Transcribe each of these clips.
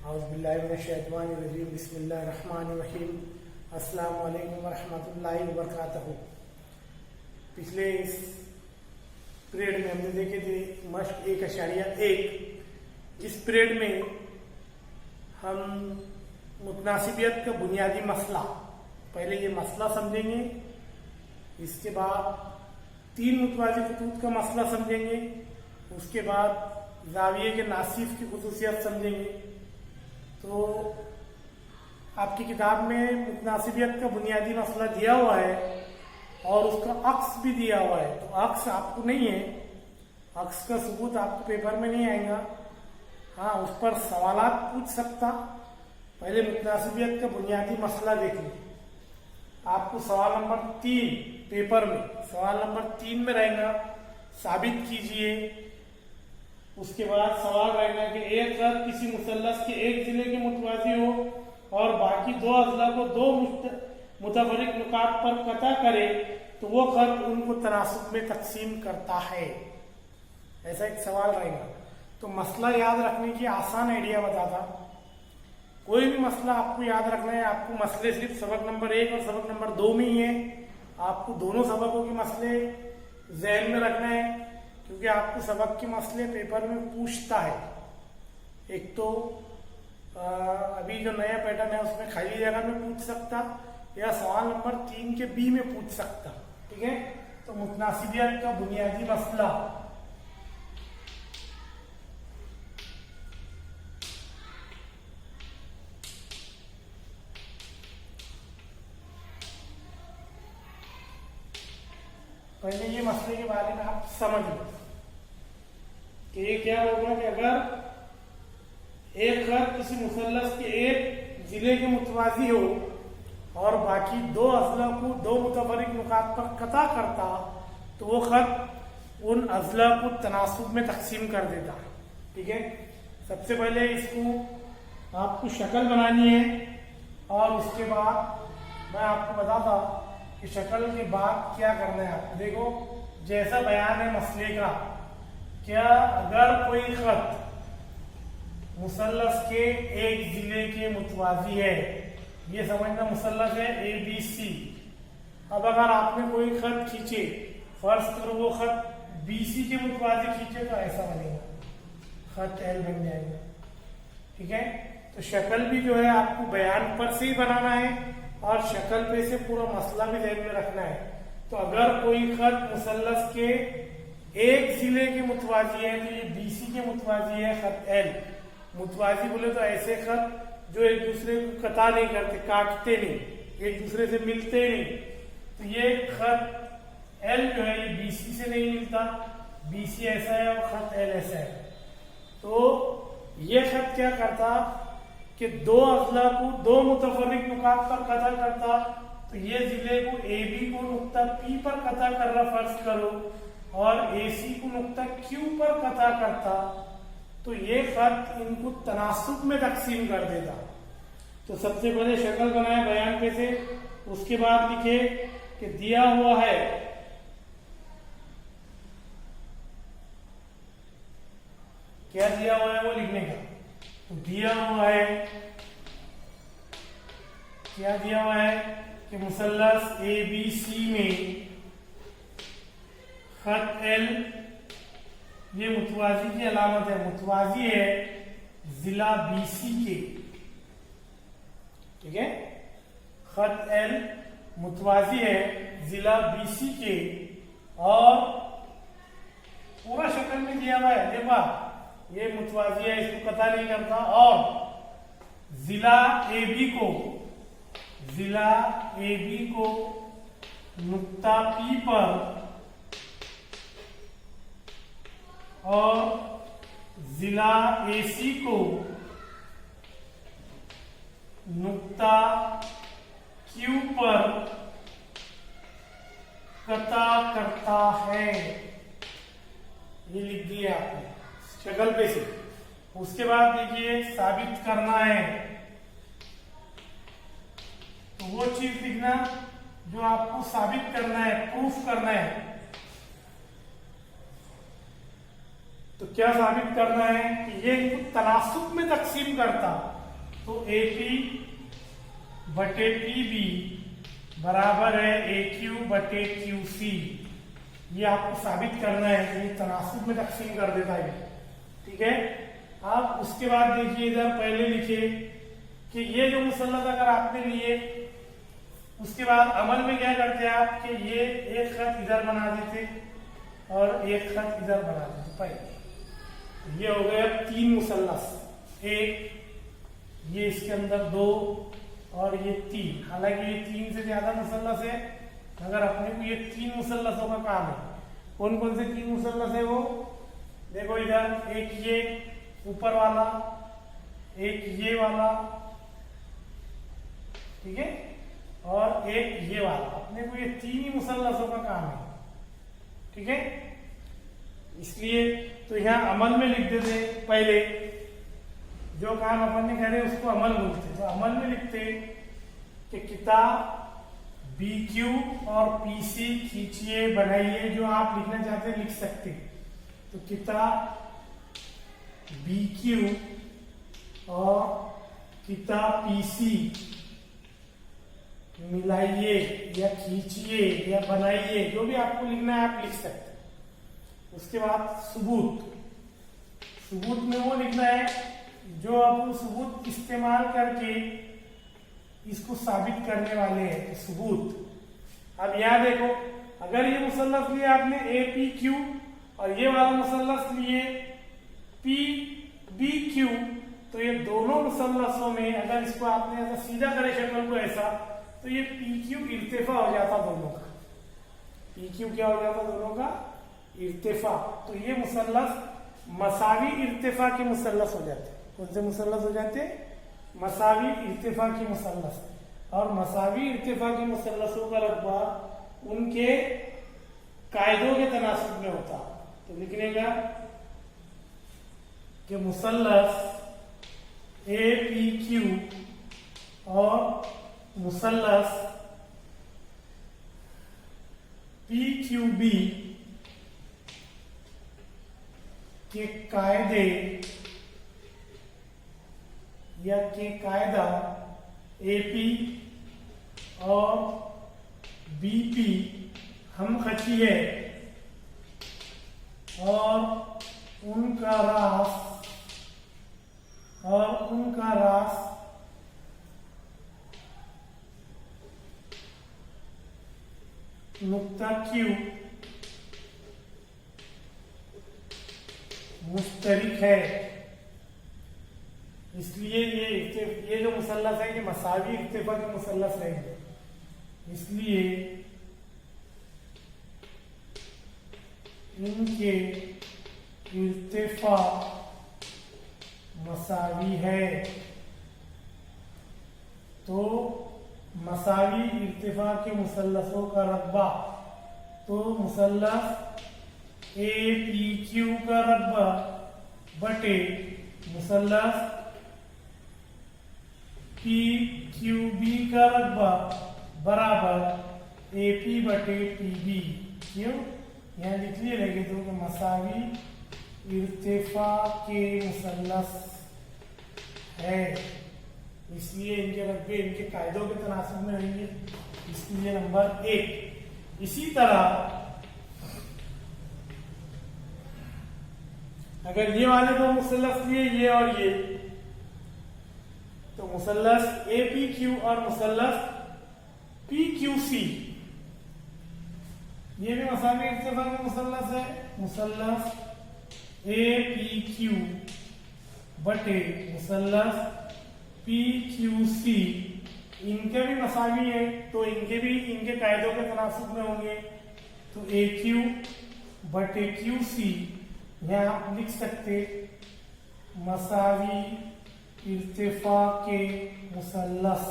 औज़ुबिल्लाहिमिनश्शैतानिर्रजीम बिस्मिल्लाहिर्रहमानिर्रहीम अस्सलामु अलैकुम वरहमतुल्लाहि वबरकातुहू। पिछले इस पीरियड में हमने देखे थे मश्क 1.1। इस पीरियड में हम मुतनासिबियत का बुनियादी मसला, पहले ये मसला समझेंगे, इसके बाद 3 मुतवाज़ी खतूत का मसला समझेंगे, उसके बाद ज़ाविये के नासिफ की खुसूसियत समझेंगे। तो आपकी किताब में मुतनासिबियत का बुनियादी मसला दिया हुआ है और उसका अक्स भी दिया हुआ है। तो अक्स आपको नहीं है, अक्स का सबूत आपको पेपर में नहीं आएगा। हाँ, उस पर सवालात पूछ सकता। पहले मुतनासिबियत का बुनियादी मसला देख लीजिए। आपको सवाल नंबर 3 पेपर में, सवाल नंबर 3 में रहेगा साबित कीजिए। उसके बाद सवाल रहेगा कि एक खत किसी मुसल्लस के एक जिले के मुतवाज़ी हो और बाकी 2 अजला को 2 मुतफरिक नुकात पर कता करे तो वो खत उनको तनासुब में तकसीम करता है। ऐसा एक सवाल रहेगा। तो मसला याद रखने की आसान आइडिया बताता। कोई भी मसला आपको याद रखना है, आपको मसले सिर्फ सबक नंबर 1 और सबक नंबर 2 में ही है। आपको दोनों सबकों के मसले ज़हन में रखना है, क्योंकि आपको सबक के मसले पेपर में पूछता है। एक तो अभी जो नया पैटर्न है उसमें खाली जगह में पूछ सकता, या सवाल नंबर 3 के बी में पूछ सकता। ठीक है, तो मुतनासिबियत का बुनियादी मसला, पहले ये मसले के बारे में आप समझ लो कि ये क्या होगा कि अगर एक खत किसी मुसल्लस के एक जिले के मुतवाज़ी हो और बाकी 2 अजला को 2 मुतफरिक नुकात पर कता करता तो वो खत उन अजला को तनासुब में तकसीम कर देता। ठीक है, सबसे पहले इसको आपको शक्ल बनानी है और उसके बाद मैं आपको बताता कि शक्ल के बाद क्या करना है। आपको देखो, जैसा बयान है मसले का, क्या अगर कोई खत मुसल्लस के एक जिले के मुतवाज़ी है, ये समझना मुसल्लस है ABC। अब अगर आपने कोई खत खींचे, फर्ज करो वो खत BC के मुतवाज़ी खींचे, तो ऐसा बनेगा, खत L बन जाएगा। ठीक है, तो शक्ल भी जो है आपको बयान पर से ही बनाना है और शक्ल पे से पूरा मसला भी ध्यान में रखना है। तो अगर कोई खत मुसल्लस के एक जिले के मुतवाज़ी है तो ये BC के मुतवाज़ी है, खत L। मुतवाज़ी बोले तो ऐसे खत जो एक दूसरे को कता नहीं करते, काटते नहीं, एक दूसरे से मिलते नहीं। तो ये खत L जो है ये BC से नहीं मिलता, BC ऐसा है और खत L ऐसा है। तो ये खत क्या करता कि 2 अजला को 2 मुतफरिक नुकात पर कता करता। तो ये जिले को AB को नुक्ता P पर कता कर रहा फर्ज करो और AC को नुक्ता Q पर कता करता, तो ये खत इनको तनासुब में तकसीम कर देता। तो सबसे पहले शक्ल बनाए बयान पे से, उसके बाद लिखे कि दिया हुआ है क्या दिया हुआ है वो लिखने का। तो दिया हुआ है, क्या दिया हुआ है कि मुसल्लस ABC में खत L ये मुतवाज़ी की अलामत है, मुतवाज़ी है जिला BC के। ठीक है, खत L मुतवाज़ी है जिला BC के और पूरा शक्ल में दिया हुआ है। देखा, ये मुतवाज़ी है, इसको कता नहीं करता, और जिला AB को नुक्ता P पर और जिला AC को नुक्ता Q पर कता करता है। ये लिख दिया आपने शक्ल पे से। उसके बाद देखिए साबित करना है, तो वो चीज लिखना जो आपको साबित करना है, प्रूफ करना है। तो क्या साबित करना है कि ये इनको तनासुब में तकसीम करता। तो AP बटे PB बराबर है AQ बटे QC। ये आपको साबित करना है कि तनासुब में तकसीम कर देता है, ठीक है। आप उसके बाद देखिए इधर पहले लिखे कि ये जो मुसल्लस अगर आपने लिए, उसके बाद अमल में क्या करते आप कि ये एक खत इधर बना देते और एक खत इधर बना देते पहले। ये हो गए 3 मुसल्लस, एक ये इसके अंदर 2 और ये 3। हालांकि ये 3 से ज्यादा मुसल्लस है, मगर अपने को ये 3 मुसल्लसों का काम है। कौन कौन से 3 मुसल्लस है वो देखो इधर, एक ये ऊपर वाला, एक ये वाला, ठीक है, और एक ये वाला। अपने को ये 3 ही मुसल्लसों का काम है, ठीक है। इसलिए तो यहाँ अमल में लिख देते पहले, जो काम अपन ने करे उसको अमल बोलते। तो अमल में लिखते कि किताब BQ और PC खींचिए बनाइए, जो आप लिखना चाहते हैं लिख सकते। तो किताब BQ और किताब PC मिलाइए या खींचिए या बनाइए, जो भी आपको लिखना है आप लिख सकते। उसके बाद सबूत, सबूत में वो लिखना है जो आप सबूत इस्तेमाल करके इसको साबित करने वाले हैं, सबूत। अब यहां देखो, अगर ये मुसल्लस लिए आपने APQ और ये वाला मुसल्लस लिए PBQ, तो ये दोनों मुसल्लसों में अगर इसको आपने ऐसा सीधा करे शक्ल को ऐसा, तो ये PQ इर्तिफा हो जाता दोनों का। PQ क्या हो जाता दोनों का? इर्तिफा। तो ये मुसल्लस मसावी इर्तिफा के मुसल्लस हो जाते। कौन से मुसल्लस हो जाते? मसावी इर्तिफा के मुसल्लस। और मसावी इर्तिफा के मुसल्लसों का रकबा उनके कायदों के तनासुब में होता। तो लिखने का कि मुसल्लस APQ और मुसल्लस PQB के कायदे या के कायदा AP और BP हम खची है और उनका रास नुक्ता Q मुश्तरिक है। इसलिए ये जो मुसल्लस है ये मसावी इर्तिफा के मुसल्लस रहेंगे। इसलिए इनके इर्तिफा मसावी है। तो मसावी इर्तिफा के मुसल्लसों का रकबा, तो मुसल्लस APQ का रकबा बटे मुसल्लस PQB का रकबा बराबर AP बटे PB। क्यों? यहाँ लिख लिए रहेंगे तो मसावी इर्तिफा के मुसल्लस है, इसलिए इनके रकबे इनके कायदों के तनासुब में रहेंगे। इसलिए नंबर 1। इसी तरह अगर ये वाले दो मुसल्लस लिए, ये और ये, तो मुसल्लस APQ और मुसल्लस PQC, ये भी मसावी इर्तिफा का मुसल्लस है। मुसल्लस APQ बटे मुसल्लस PQC, इनके भी मसावी है, तो इनके भी इनके कायदों के तनासुब में होंगे। तो AQ बटे QC, यहाँ आप लिख सकते मसावी इर्तिफा के मुसल्लस,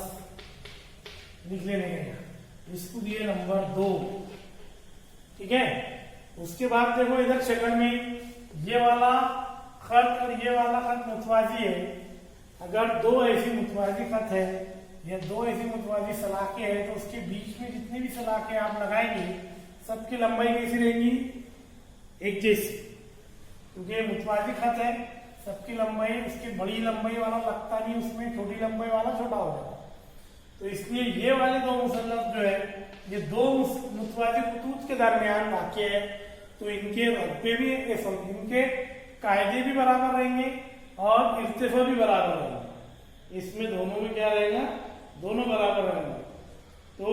लिख लेने का। इसको दिए नंबर 2, ठीक है। उसके बाद देखो इधर शक्ल में ये वाला खत और ये वाला खत मुतवाजी है। अगर दो ऐसी मुतवाजी खत है या दो ऐसी मुतवाजी सलाखें हैं, तो उसके बीच में जितनी भी सलाखें आप लगाएंगे सबकी लंबाई कैसी रहेंगी? एक जैसी, क्योंकि मुतवाजी खत है, सबकी लंबाई, इसकी बड़ी लंबाई वाला लगता नहीं उसमें, छोटी लंबाई वाला छोटा हो जाता। तो इसलिए ये वाले दो मुसल्लस जो है, ये दो मुतवाज़ी खतूत के दरमियान वाक़या है, तो इनके रकबे भी, इनके कायदे भी बराबर रहेंगे और इर्तिफा भी बराबर रहेंगे। इसमें दोनों में क्या रहेगा, दोनों बराबर रहेंगे। तो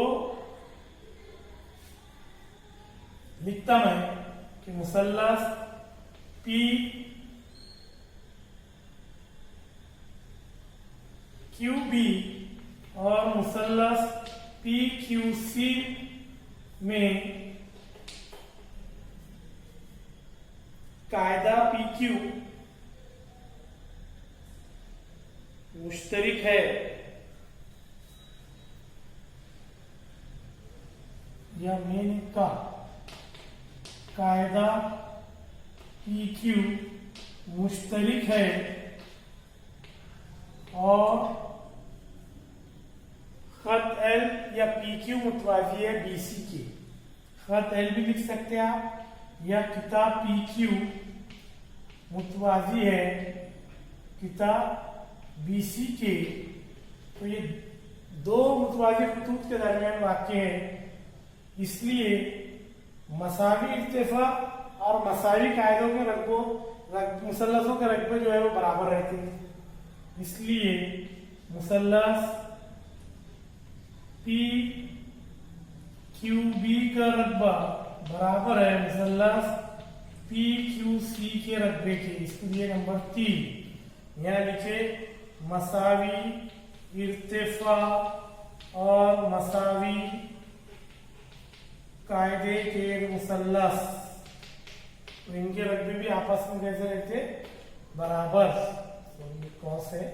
लिखता मैं कि मुसल्लस पी क्यू बी और मुसल्लस पी क्यू सी में कायदा पी क्यू मुश्तरिक है, या मैंने कहा कायदा पी क्यू मुश्तरिक है और खत एल या पी क्यू मुतवाजी है बीसी के। खत एल भी लिख सकते हैं आप, या किताब पी क्यू मुतवाजी है किताब बीसी के। तो ये दो मुतवाजी खतूत के दरमियान वाक़े है, इसलिए मसावी इर्तिफा और मसावी कायदों के मुसल्लसों के रकबे जो है वो बराबर रहते हैं। इसलिए मुसल्लस पी क्यू बी का रकबा बराबर है मुसल्लस पी क्यू सी के रकबे के। इसके लिए नंबर 3 यहाँ लिखे मसावी इर्तिफा और मसावी कायदे के मुसल्लस, तो इनके रकबे भी आपस में कैसे रहते, बराबर। तो ये क्रॉस है।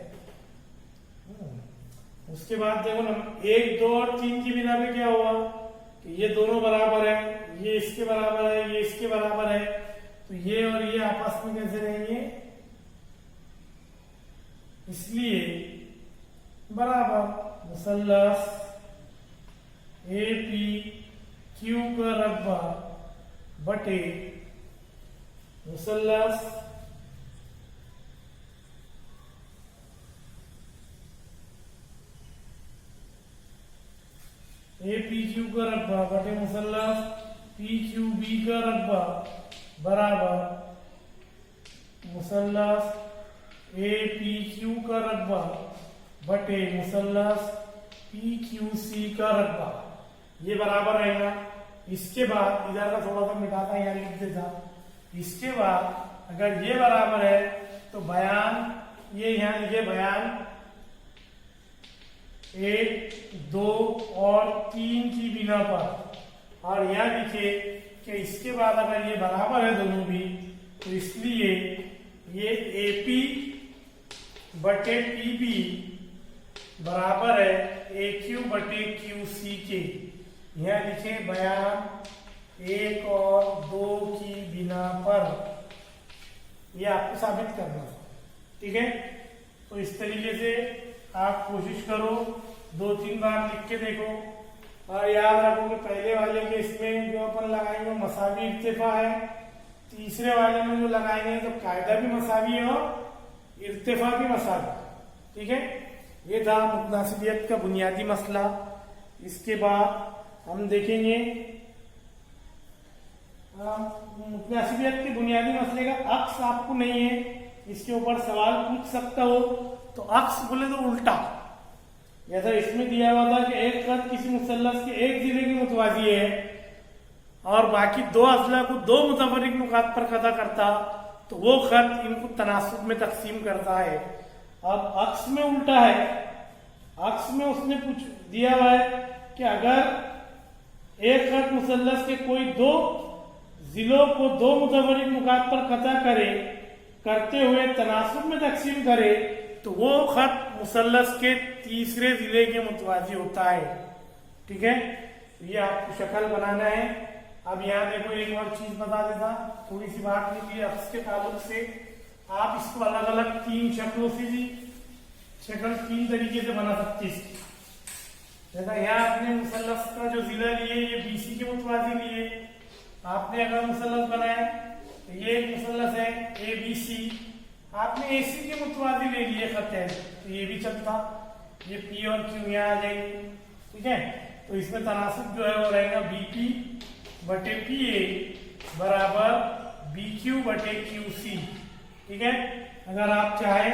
उसके बाद देखो ना 1, 2 और 3 की बिना पे क्या हुआ कि ये दोनों बराबर है, ये इसके बराबर है, ये इसके बराबर है, तो ये और ये आपस में कैसे रहेंगे, इसलिए बराबर। मुसल्लस ए पी क्यू का रकबा बटे मुसल्लस ए पी क्यू का रकबा बटे मुसल्लस पी क्यू बी का रकबा बराबर मुसल्लस ए पी क्यू का रकबा बटे मुसल्लस पी क्यू सी का रकबा। ये बराबर रहेगा। इसके बाद इधर का थोड़ा सा मिटाता यहाँ लिख देता। इसके बाद अगर ये बराबर है तो बयान, ये यहाँ लिखे बयान 1, 2 और 3 की बिना पर, और यहाँ लिखे कि इसके बाद अगर ये बराबर है दोनों भी, तो इसलिए ये AP बटे PB बराबर है AQ बटे QC के। यहाँ लिखे बयान 1 और 2 की बिना पर, ये आपको साबित करना है, ठीक है। तो इस तरीके से आप कोशिश करो, 2-3 बार लिख के देखो, और याद रखो कि पहले वाले के इसमें जो अपन लगाएंगे मसावी इर्तिफा है, तीसरे वाले में जो लगाएंगे तो कायदा भी मसावी है और इर्तिफा भी मसावी, ठीक है। ये था मुतनासिबियत का बुनियादी मसला। इसके बाद हम देखेंगे मुतनासिबियत के बुनियादी मसले का अक्स आपको नहीं है, इसके ऊपर सवाल पूछ सकता हो, तो अक्स बोले तो उल्टा, जैसा इसमें दिया हुआ था कि एक खत किसी मुसल्लस के एक जिले की मुतवाजी है और बाकी 2 अजला को 2 मुतफर्रिक नुकात पर कदा करता, तो वो खत इनको तनासुब में तकसीम करता है। अब अक्स में उल्टा है। अक्स में उसने पूछ दिया हुआ है कि अगर एक खत मुसल्लस के कोई 2 जिलों को 2 मुतफर्रिक नुकात पर कता करते हुए तनासुब में तकसीम करे, तो वो खत मुसल्लस के तीसरे जिले के मुतवाजी होता है, ठीक है। ये आपको शक्ल बनाना है। अब यहाँ देखो एक और चीज बता देता, थोड़ी सी बात निकली अक्स के ताल्लुक से। आप इसको अलग अलग 3 शक्लों से भी शक्ल 3 तरीके से बना सकते हैं। जैसा यहाँ आपने मुसल्लस का जो जिला लिए, ये बीसी के मुतवाजी लिए, आपने अगर मुसल्लस बनाया तो ये एक मुसल्लस है ABC। आपने एसी के मुतवाजी ले लिए खत है तो ये भी चलता, ये पी और क्यू यहाँ आ जाएंगे, ठीक है। तो इसमें तनासुब जो है वो रहेगा बीपी बटे पी ए बराबर बी क्यू बटे क्यू सी, ठीक है। अगर आप चाहे,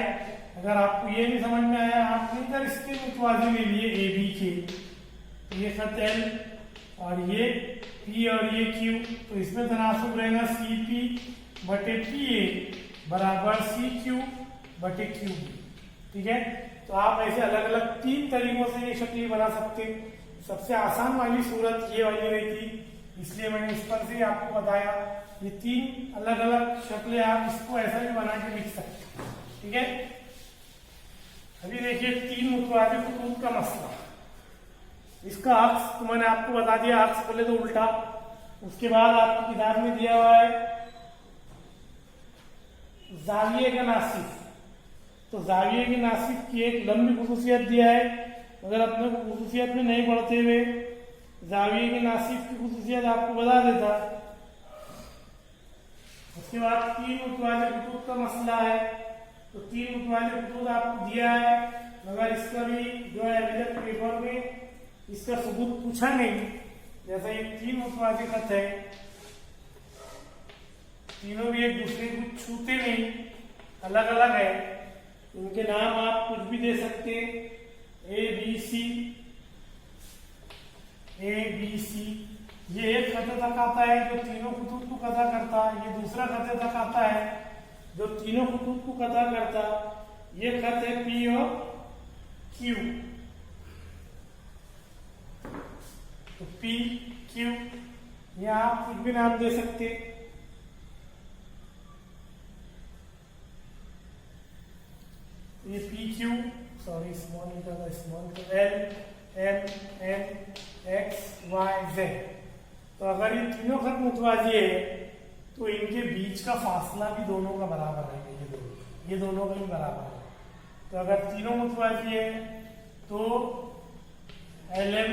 अगर आपको ये नहीं समझ में आया, आपने इधर इसके मुतवाजी ले लिए ए बी के, तो ये खत एल और ये पी और ये क्यू, तो इसमें तनासुब रहेगा सी पी बटे पी ए बराबर सी क्यू बटे क्यू बी, ठीक है। तो आप ऐसे अलग अलग 3 तरीकों से ये शक्ल बना सकते। सबसे आसान वाली सूरत ये वाली रही थी, इसलिए मैंने इस पर से आपको बताया। ये 3 अलग अलग शक्लें आप इसको ऐसा भी बना के लिख सकते, ठीक है। अभी देखिए 3 मुतवाज़ी खुतूत का मसला। इसका अक्स तो मैंने आपको बता दिया, अक्स पहले तो उल्टा, उसके बाद आपकी किताब में दिया हुआ है जाविये का नासिफ। तो जाविये के नासिफ की एक लंबी खुसूसियत दिया है, अगर अपने को खुसूसियत में नहीं पढ़ते हुए जाविये के नासिफ की खुसूसियत आपको बता देता। उसके बाद 3 मुतवाज़ी खुतूत का मसला है, तो 3 मुतवाज़ी खुतूत आपको दिया है, मगर इसका भी जो है अभी तक पेपर में इसका सबूत पूछा नहीं। जैसा ये 3 मुतवाज़ी खत है, तीनों भी एक दूसरे को छूते नहीं, अलग अलग है, इनके नाम आप कुछ भी दे सकते हैं, A B C, A B C. ये एक खत तक आता है जो तीनों खुतूत को कदा करता, ये दूसरा खत तक आता है जो तीनों खुतूत को कदा करता। ये खत है पी और क्यू, तो पी क्यू, ये आप कुछ भी नाम दे सकते। ये पी क्यू, सॉरी स्मॉल का small L M N X Y Z. तो अगर ये तीनों खत मुतवाज़ी है तो इनके बीच का फासला भी दोनों का बराबर है, ये दोनों का ही बराबर है। तो अगर तीनों मुतवाज़ी है तो एल एम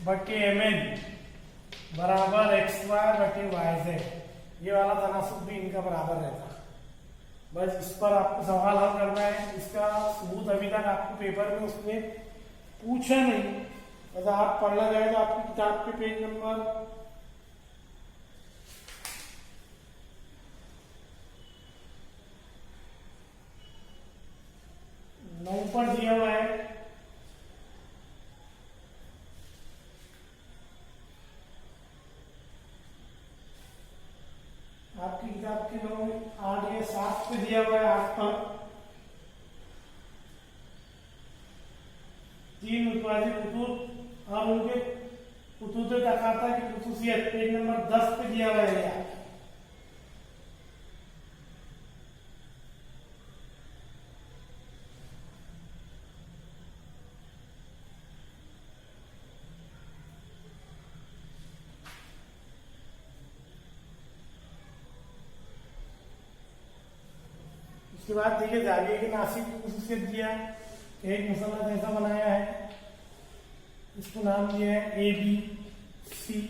बटे एम एन बराबर एक्स वाई बटे वाई जेड, ये वाला तनासुब भी इनका बराबर रहता है। बस इस पर आपको सवाल हल करना है। इसका सबूत अभी तक आपको पेपर में उसने पूछा नहीं, बस आप पढ़ना चाहे तो आपकी किताब के पेज नंबर 9 पर दिया हुआ है। आपकी किताब के 9, 8 या 7 पे दिया हुआ है। 8 पर 3 मुतवाज़ी खुतूत और उनके खुतूत तकाता की खुसूसियत पेज नंबर 10 पे दिया हुआ है। उसके बाद देखिए जाविये के नासिफ की खुसूसियत दिया है, एक मुसल्लत ऐसा बनाया है, इसको नाम दिया है ए बी सी।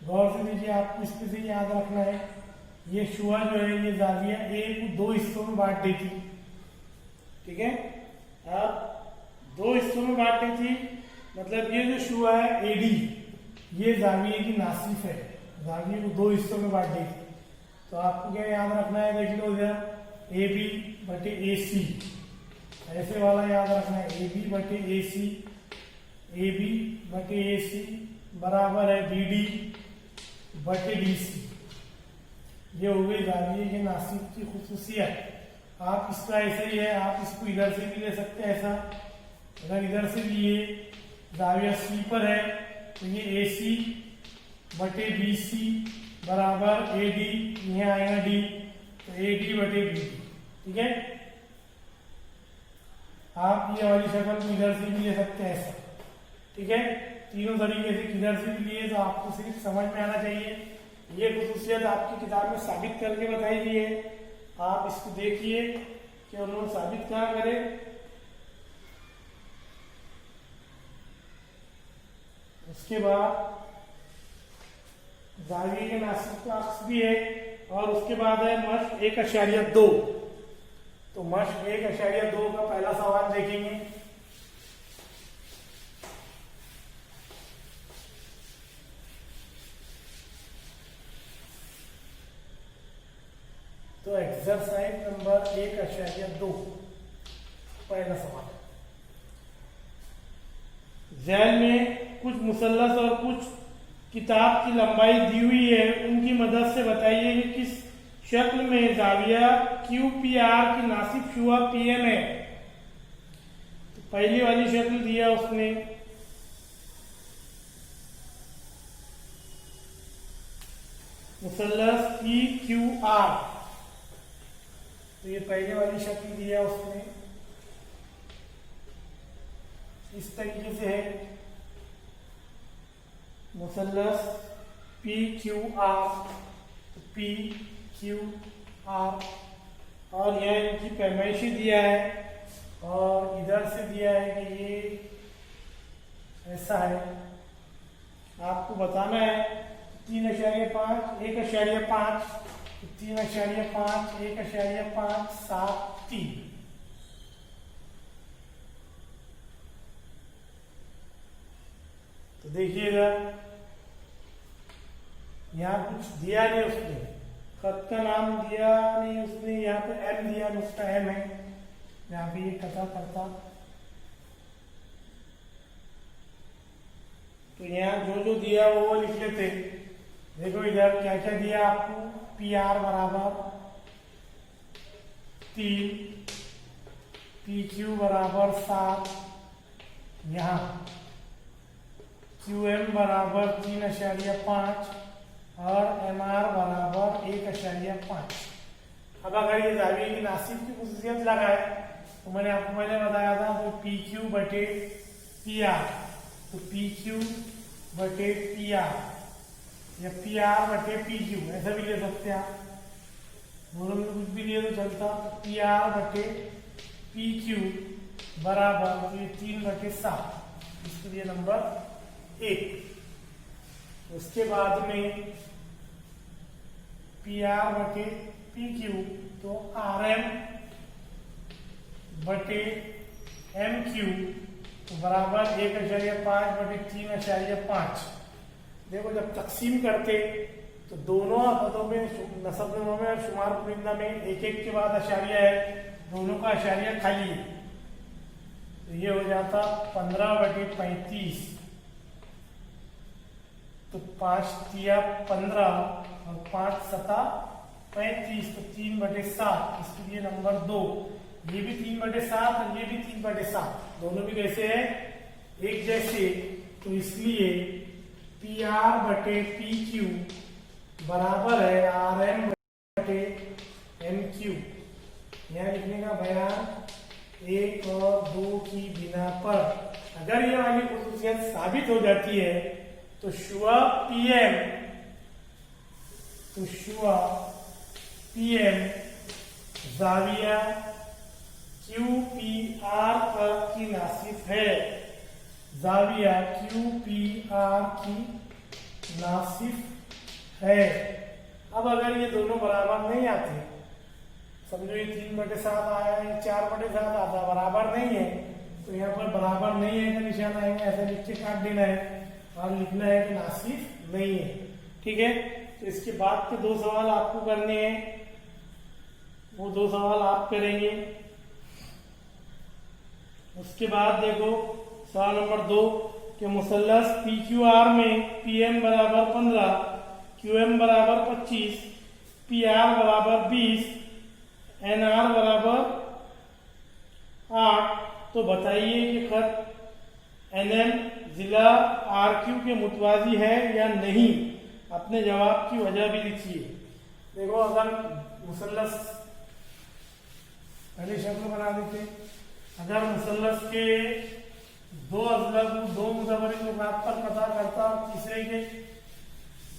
गौर से देखिए, आपको इसके से याद रखना है, ये शुआ जो है ये जाविया ए को 2 हिस्सों में बांट देती, ठीक है। अब 2 हिस्सों में बांट देती मतलब ये जो शुआ है ए डी, ये जाविये की नासिफ है, जाविये को 2 हिस्सों में बांट देती। तो आपको क्या याद रखना है, देख लो इधर ए बी बटे ए सी, ऐसे वाला याद रखना है, ए बी बटे ए सी, ए बी बटे ए सी बराबर है बी डी बटे डी सी। ये हो गई जाविये के नासिफ की खुसूसियत। आप इसका ऐसे ही है, आप इसको इधर से भी ले सकते हैं ऐसा। अगर इधर से भी ये जाविया सी पर है तो ये ए सी बटे बी सी बराबर ए डी, यहाँ आएगा डी, तो ए डी बटे बी डी, ठीक है। आप ये वाली शक्ल इधर से भी ले सकते हैं ऐसा, ठीक है। तीनों तरीके से किधर से भी लिए तो आपको सिर्फ समझ में आना चाहिए। ये खुसूसियत आपकी किताब में साबित करके बताई गई है, आप इसको देखिए कि उन्होंने साबित कहाँ करे। उसके बाद जाविये के नासिफ का अक्स भी है और उसके बाद है मर्ज 1.2। तो मश 1.2 का पहला सवाल देखेंगे। तो एक्सरसाइज नंबर 1.2 पहला सवाल, जैल में कुछ मुसल्लस और कुछ किताब की लंबाई दी हुई है, उनकी मदद से बताइए कि किस शक्ल में जाविया QPR की नासिब शुआ PM है। तो पहली वाली शक्ल दिया उसने, मुसल्लस PQR, तो ये पहले वाली शक्ल दिया उसने, इस तरीके से है मुसल्लस PQR, PQR, और यह इनकी पैमाइशी दिया है और इधर से दिया है कि ये ऐसा है। आपको बताना है 3.5, 1.5, 3.5, 1.5, 7, 3। तो देखिएगा यहाँ कुछ दिया नहीं उसने, खत का नाम दिया नहीं उसने, यहाँ पे M दिया, नुक्ता M है, यहाँ पे ये कथा करता। तो यहाँ जो जो दिया वो लिख लेते। देखो इधर क्या क्या दिया आपको, PR बराबर 3, PQ बराबर 7, यहाँ QM बराबर 3.5 और MR बराबर 1.5। अब अगर ये जाविया की नासिब की खुसूसियत लगाए तो मैंने आपको पहले बताया था, तो PQ बटे PR, तो PQ बटे PR या PR बटे PQ, ऐसा भी ले सकते हैं आप, दोनों में कुछ भी लिए तो चलता। PR बटे PQ बराबर 3/7, इसके लिए नंबर 1। उसके बाद में PR बटे PQ, तो RM बटे MQ तो बराबर 1.5 बटे 3.5। देखो जब तकसीम करते तो दोनों पदों में नसब में और शुमार पुरिंदा में एक एक के बाद अशारिया है, दोनों का अशारिया खाली है, तो ये हो जाता 15/35। तो 5 तिया 15 और 5 सता 35, तो 3/7, इसके लिए नंबर 2। ये भी 3/7 और ये भी 3/7, दोनों भी कैसे है, एक जैसे, तो इसलिए PR बटे PQ बराबर है RM बटे MQ। यह लिखने का बयान 1 और 2 की बिना पर अगर ये वाली खुसूसियत साबित हो जाती है तो शुआ PM, तो शुआ PM जाविया QPR की नासिफ है, जाविया QPR की नासिफ है। अब अगर ये दोनों बराबर नहीं आते, समझो ये 3/7 आया है, 4/7 आता, बराबर नहीं है, तो यहाँ पर बराबर नहीं है का निशान आएगा, ऐसा लिख के काट देना है और लिखना है कि नासिफ नहीं है। ठीक है, तो इसके बाद के 2 सवाल आपको करने हैं, वो 2 सवाल आप करेंगे। उसके बाद देखो सवाल नंबर 2 के मुसल्लस PQR में PM बराबर 15, QM बराबर 25, PR बराबर 20, NR बराबर 8, तो बताइए कि खत NM जिला RQ के मुतवाजी है या नहीं। अपने जवाब की वजह भी लिखिए। देखो अगर मुसल्लस पहले शक्ल बना देते, अगर मुसल्लस के 2 अजलब 2 मुजवरी को बात पर पता करता और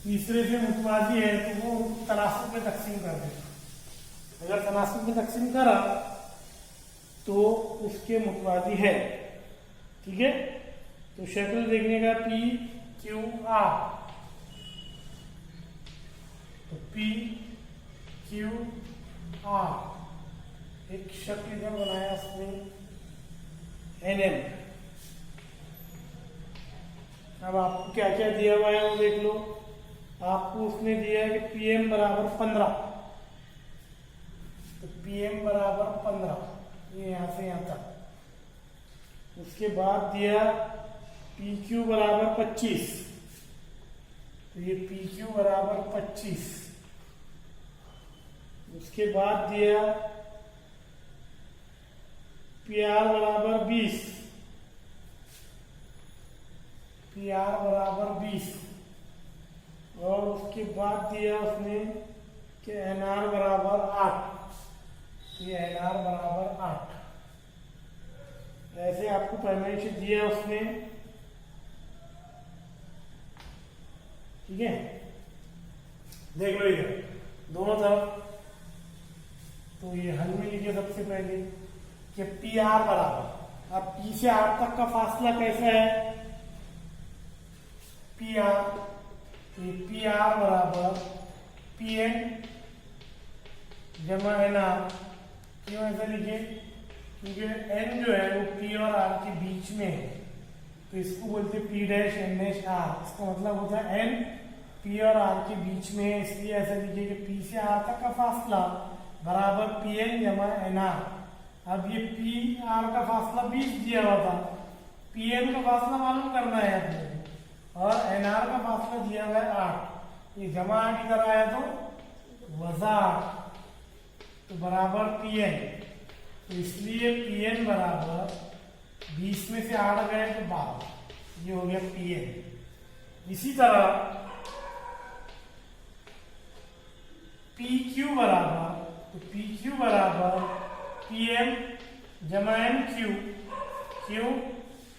तीसरे से मुतवाजी है तो वो तनासुब में तकसीम कर देता। अगर तनासुब में तकसीम करा तो उसके मुतवाजी है। ठीक है, तो शक्ल देखने का PQR, तो PQR एक शक्ल इधर बनाया उसने NN। अब आपको क्या क्या दिया हुआ है वो देख लो। आपको उसने दिया है कि PM बराबर 15, तो PM बराबर 15, ये यहां से यहां तक। उसके बाद दिया PQ बराबर 25, तो ये PQ बराबर 25। उसके बाद दिया PR बराबर 20, PR बराबर 20। और उसके बाद दिया उसने कि NR बराबर 8, ये NR बराबर 8। ऐसे आपको पहले से दिया उसने, ठीक है। देख लो इधर दोनों तरफ। तो ये हल में लिखिए सबसे पहले कि PR बराबर, अब P से R तक का फासला कैसा है PR, तो PR बराबर PN जमा NR। क्यों ऐसा लिखे? क्योंकि N जो है वो P और R के बीच में है, तो इसको बोलते P dash N dash R। इसका मतलब होता है N P और R के बीच में है, इसलिए ऐसा लिखिए कि P से R तक का फासला बराबर PN जमा NR। अब ये PR का फासला 20 दिया हुआ था, PN का फासला मालूम करना है अपने, और NR का फासला दिया हुआ है 8। ये जमा 8 इधर आया तो वजा 8, तो बराबर PN। तो इसलिए PN बराबर 20 में से 8 गए तो 12, ये हो गया PN। इसी तरह PQ बराबर, तो PQ बराबर PM जमा MQ। क्यों?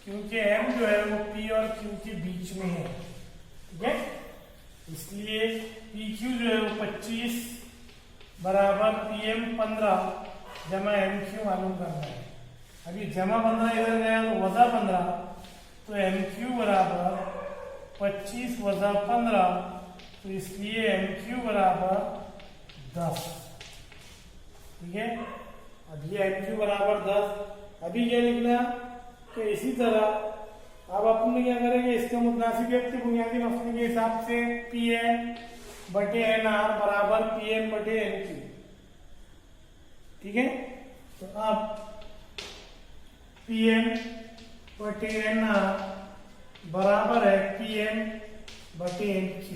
क्योंकि M जो है वो P और Q के बीच में है, ठीक है। इसलिए PQ जो है वो 25 बराबर PM 15 जमा MQ मालूम करना है। अभी जमा 15 इधर गया तो वजा 15, तो MQ बराबर 25 वजा 15, तो इसलिए MQ बराबर 10, ठीक है। अब ये MQ बराबर 10। अभी क्या लिखना कि इसी तरह अब अपन क्या करेंगे, इसके मुतनासिबियत के बुनियादी मसले के हिसाब से PN बटे NR बराबर PM बटे NQ, ठीक है। तो अब PM बटे NR बराबर है PM बटे NQ।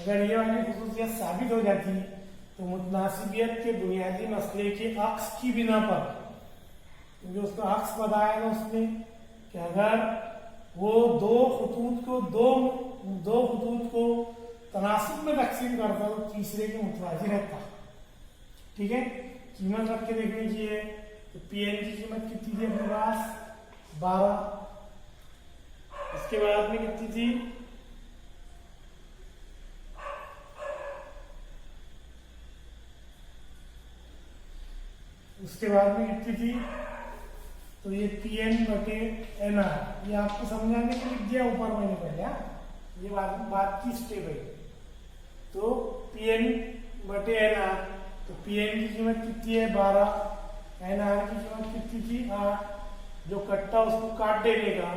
अगर ये वाली खुसूसियत साबित हो जाती तो मुतनासिबियत के बुनियादी मसले के अक्स की बिना पर, जो उसका अक्स बताया था उसने कि अगर वो दो खतूत को तनासुब में तकसीम करता तो तीसरे के मुतवाजी रहता, ठीक है। कीमत रख के देख लीजिए, तो PN की कीमत कितनी थी अपने पास 12, इसके बाद में कितनी थी उसके बाद में कितनी थी, तो ये PN बटे NR, ये आपको समझाने के लिए दिया ऊपर मैंने पहले, ये बात की स्टेप है। तो PN बटे NR, तो PN की कीमत कितनी है 12, NR की कीमत कितनी थी 8, जो कट्टा उसको काट देने का,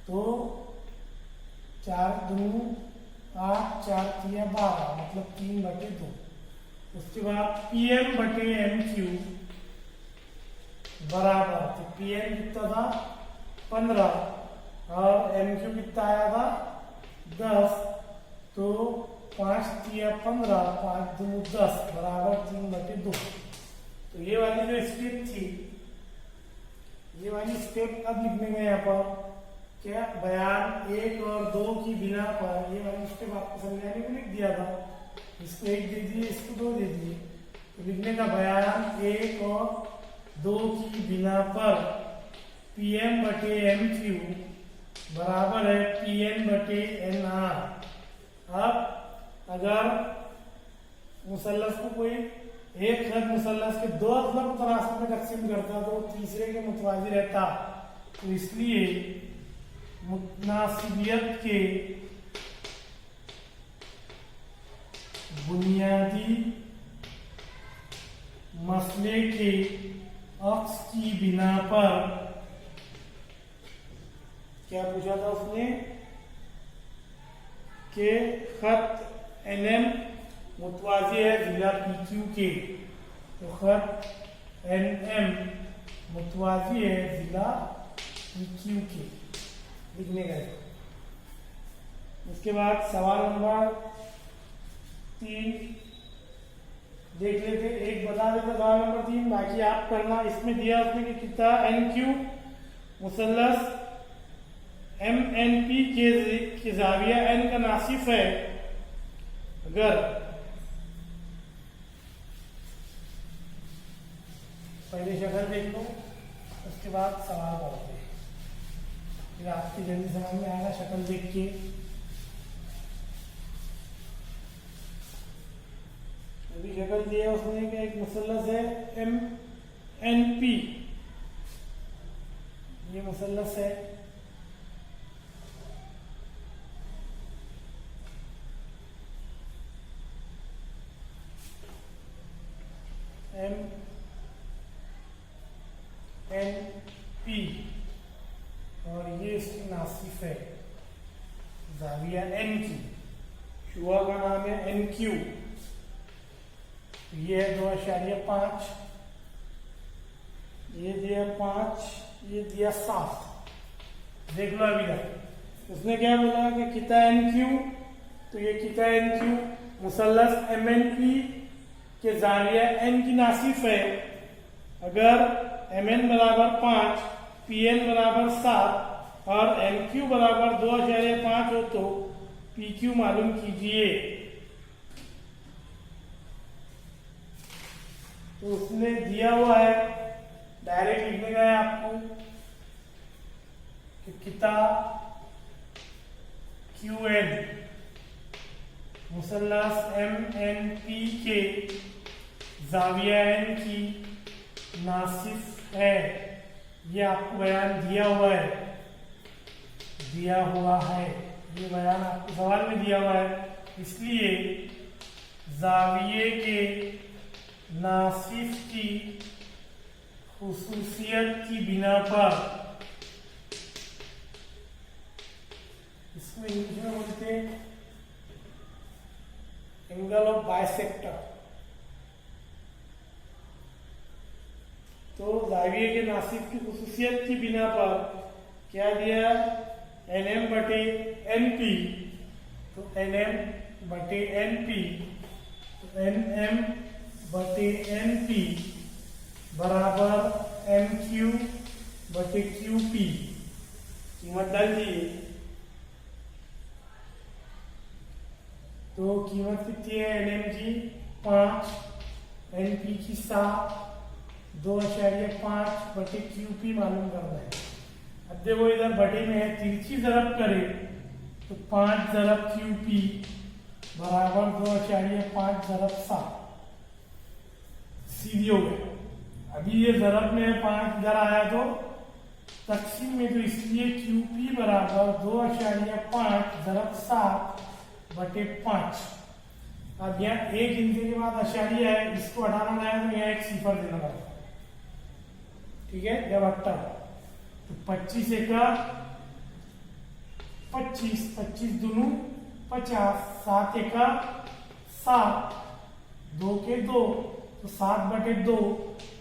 तो 4 2 8 4 3 12, मतलब 3 बटे 2। उसके बाद PM बटे MQ बराबर, तो PM कितना था 15 और MQ कितना आया था 10, तो 5 3 15, 5 2 10 बराबर 3 बटे 2। तो ये वाली जो स्टेप थी, ये वाली स्टेप कब लिखने में यहाँ पर क्या बयान 1 और 2 की बिना पर, ये वाली स्टेप आपको समझाने को लिख दिया था। इसको 1 दे दिए, इसको 2 दे दिए, तो लिखने का बयान 1 और 2 की बिना पर PM बटे MQ बराबर है PN बटे NR। अब अगर मुसल्लस को कोई एक खत मुसल्लस के 2 अजला को तनासुब में तकसीम करता तो तीसरे के मुतवाजी रहता, तो इसलिए मुतनासिबियत के बुनियादी मसले के अक्स की बिना पर, क्या पूछा था उसने कि खत एनएम मुतवाजी है जिला पीक्यू के, तो खत एनएम मुतवाजी है जिला पीक्यू के लिखने का। उसके बाद सवाल नंबर 3 देख लेते, एक बता देते सवाल नंबर 3, बाकी आप करना। इसमें दिया उसने कि कितना एन क्यू मुसल्लस एम एन पी के जाविया एन का नासिफ है अगर पहले शक्ल देख लो, उसके बाद सवाल करते हैं, फिर आपकी जल्दी समझ में आएगा शक्ल देख के। अभी शक्ल दिया उसने कि एक मुसल्लस है एम एन पी, ये मुसल्लस है, एम एन पी, और ये इसकी नासिफ है जाविया एन की। शुआ का नाम है एन क्यू, ये है 2.5, ये दिया 5, ये दिया 7। देख लो अभी तक उसने क्या बोला कि कितना एन क्यू, तो ये कितना एन क्यू मुसल्लस एम एन पी के जाविया एन की नासिफ है अगर एम एन बराबर 5, पी एन बराबर 7 और एन क्यू बराबर 2.5 हो तो पी क्यू मालूम कीजिए। तो उसने दिया हुआ है, डायरेक्ट लिखने का है आपको कि कितना क्यू एन मुसल्लस एम एन पी के जाविया एन की नासिफ है, ये आपको बयान दिया हुआ है, ये बयान आपको सवाल में दिया हुआ है। इसलिए जाविये के नासिफ की खुसूसियत की बिना पर, इसको इंग्लिश में बोलते हैं एंगल ऑफ बाइसेक्टर। तो जाविये के नासिफ की खुसूसियत की बिना पर क्या दिया, एन एम बटे एन पी, तो एन एम बटे एन पी, तो एन एम बटे एन पी बराबर एम क्यू बटे क्यू पी, कीमत डाल दिए। तो कीमत कितनी है एन एम की 5, एन पी की 7, 2.5 बटे क्यू पी मालूम करना है। अब देखो इधर बटे में है, तिरछी जरब करे तो 5 जरब क्यू पी बराबर 2.5 जरब 7, सीधी हो गया। अभी ये जरब में 5 इधर आया तो तकसीम में, तो इसलिए क्यू पी बराबर 2.5 जरब 7 बटे 5। अब यहाँ एक गिनती के बाद अशारिया है, इसको हटाना है तो यहाँ एक सिफर देना पड़ेगा, ठीक है। जब हटा तो 25 एका 25, 25 दूनू 50, 7 एका 7, 2 के 2, तो 7 बटे 2,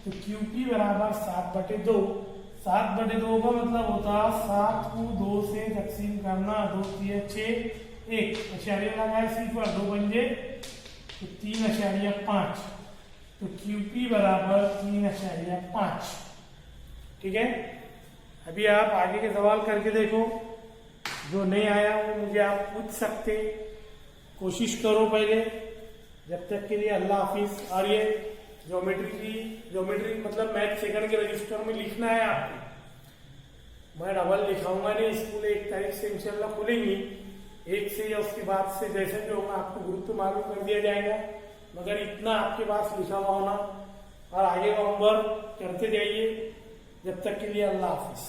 तो क्यू पी बराबर 7 बटे 2। 7 बटे 2 का मतलब होता 7 को 2 से तकसीम करना, 2 3 6 1, अशारिया लगाए सिफर, 2 बन जाए तो 3.5, तो क्यू पी बराबर 3.5, ठीक है। अभी आप आगे के सवाल करके देखो, जो नहीं आया वो मुझे आप पूछ सकते, कोशिश करो पहले। जब तक के लिए अल्लाह हाफिज। और ये ज्योमेट्री मतलब मैथ सेकंड के रजिस्टर में लिखना है आपको। मैं डबल लिखाऊंगा नहीं, स्कूल 1 तारीख से इंशाल्लाह खुलेंगी, 1 से या उसके बाद से जैसे भी होगा आपको ग्रुप तो मालूम कर दिया जाएगा, मगर इतना आपके पास लिखा हुआ होना और आगे का होमवर्क करते जाइए। जब तक के लिए अल्लाह हाफिज।